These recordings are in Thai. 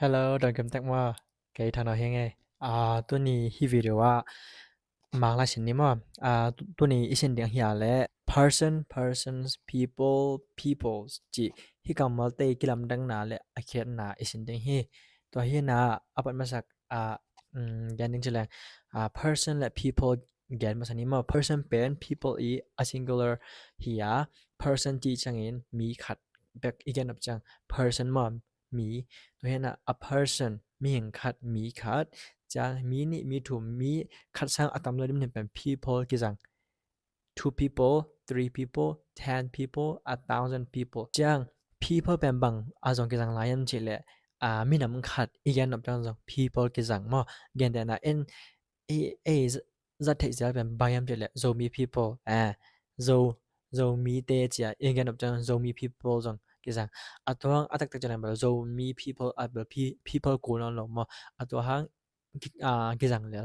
Hello โดนกำตักว่าไกทางเราเฮงไงตัวนี้ที่วิดีโอว่ามาลาชินนี่มั้งตัวนี้อีเช่นเดียงเฮียและ persons peoples จีที่กำมาเตะกิลำดังนาและอาเขียนนาอีเช่นเดียงเฮตัวเฮนาอัปมาจากแกนดิ้งจะแรงperson และ people แกนมาสันนี้มั้ง person เป็น people อี a singular เฮีย person จีจังเงินมีขัดแบบอีกแกนนับจัง person มั้งมี ตัวเห็นนะ a person มีหิงคัดมีคัดจะมีนี่มีถุมมีคัดสร้างอะตอมเลยมันเป็น people กี่จัง two people three people 10 people 1,000 people จัง people เป็นบางอาจจะกี่จังหลายอันเฉลี่ยมีน้ำคัดอีกอย่างนับจัง people กี่จังมั้งเงี้ยแต่นะเอจะเทียบเป็นบางอย่างเฉลี่ย so มี people so so มีเตจ้ะอีกอย่างนับจัง so มี people จังกี่จัง Atuang atak tak jalan bala zo mi people abla people ko non lo mo atuang gizang le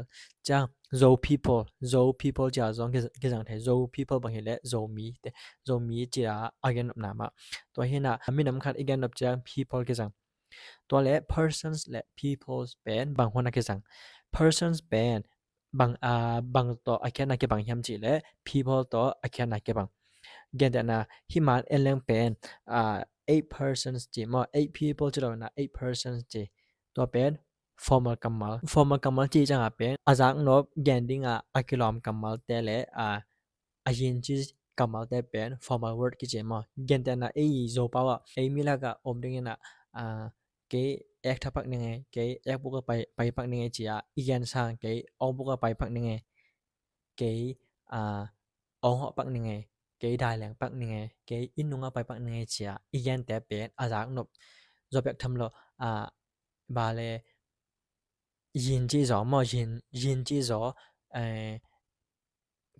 chang zo people ja zong gizang thai zo people bang hele zo mi te zo mi ja again na ma to hina mi nam khat again of chang people gizang to le persons le people's pen bang hona gizang persons pen bang to again na ke bang hyam chi le people to again na ke bang gen da na himan eleng pen 8 persons จีมอ8 people จะเรานะ8 persons จีตัวเป็น formal กัมมัล formal กัมมัลจีจังเป็นอาจากนบแกนดิ้งอากิลอมกัมมัลแต่ละอายินจีกัมมัลแต่เป็น formal word กี่เจมอแกนแต่นะโซปาวะมีละกะอมดิ้งนะเกแอกทับปักยังไงเกแอกบุกไปปักยังไงจีอีกยันสร้างเกออกบุกไปปักยังไงเกออกเหาะปักยังไง cái đài làng bắc nè cái in nungไปปักนchia igenแต่เป็นอาจากนบจบแบบทำloบาเลยินจีจอมอยินจีจอ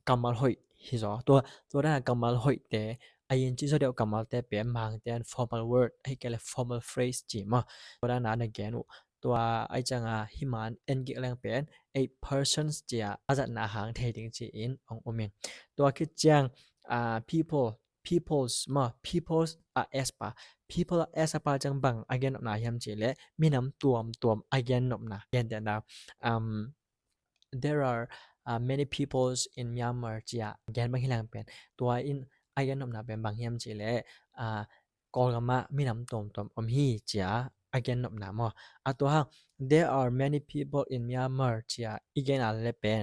กัมมัลหอยฮิจอตัวนั้นกัมมัลหอยแต่ไอยินจีจอเดียวกัมมัลแต่เป็นบางแต่ formal word ให้แกเลย formal phrase จีมอตัวนั้นนะแกนุตัวไอจังหิมันเอ็นกิแรงเป็นไอ persons จีอาจจะนาหางเทดิงจีอินองอเมนตัวคือจังpeople peoples มา peoples s ปะ people s ปะจังบัง again นบนายามจีและมีน้ำตัวม again นบนา again แต่นะ there are many peoples in Myanmar จีagain บางทีแรงเป็นตัว in again นบนาเป็นบางยามจีและกอลกามะมีน้ำตัวมอมฮีจี again นบนามอตัวห้าง there are many people in Myanmar จี again อะไรเป็น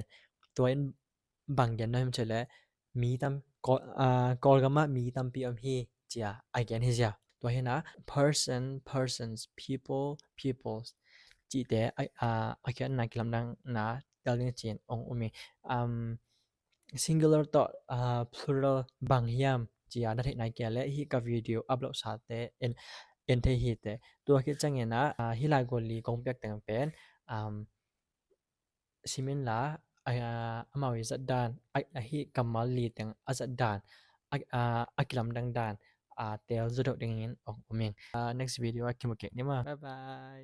ตัว in บางยันน้อยมันเฉลยมีตามกอลกามะมีตามปีอมฮีจี again ฮิจาตัวเห็นนะ persons peoples จีแต่again นักลำดังนะเดลิงจีนองอุมีsingular ต่อplural บางยามจีนัดที่นายแกและฮีกับวิดีโออัปโหลดสาเตเอ็นเทฮีเตตัวคิดจังเงินนะฮิลาโกลีกงเปียกแต่งเป็นซิมินลาอามาวิจัดดานฮิกัมมาลีแต่งอาจัดดานอากิลัมดังดานเตลจุดเด้งเงินองอุมีnext video คิมโอเคนี่มาบ๊ายบาย